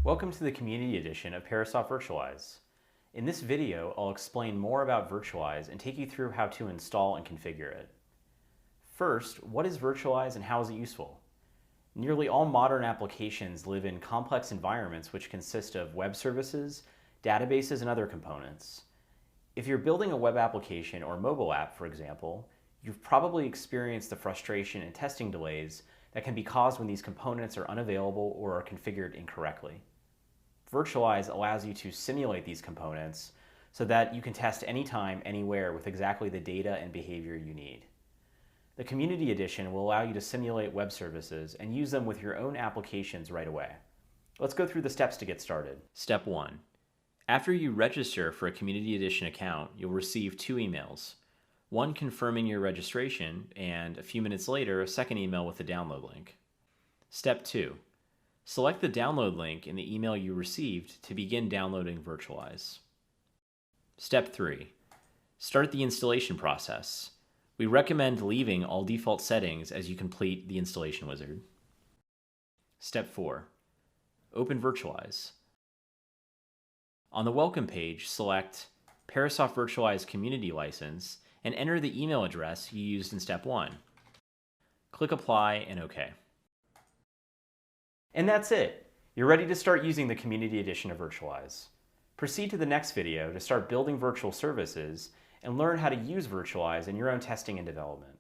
Welcome to the Community Edition of Parasoft Virtualize. In this video, I'll explain more about Virtualize and take you through how to install and configure it. First, what is Virtualize and how is it useful? Nearly all modern applications live in complex environments which consist of web services, databases, and other components. If you're building a web application or mobile app, for example, you've probably experienced the frustration and testing delays that can be caused when these components are unavailable or are configured incorrectly. Virtualize allows you to simulate these components so that you can test anytime, anywhere with exactly the data and behavior you need. The Community Edition will allow you to simulate web services and use them with your own applications right away. Let's go through the steps to get started. Step 1. After you register for a Community Edition account, you'll receive 2 emails. One confirming your registration, and a few minutes later, a second email with a download link. Step 2. Select the download link in the email you received to begin downloading Virtualize. Step 3. Start the installation process. We recommend leaving all default settings as you complete the installation wizard. Step 4. Open Virtualize. On the Welcome page, select Parasoft Virtualize Community License and enter the email address you used in Step 1. Click Apply and OK. And that's it. You're ready to start using the Community Edition of Virtualize. Proceed to the next video to start building virtual services and learn how to use Virtualize in your own testing and development.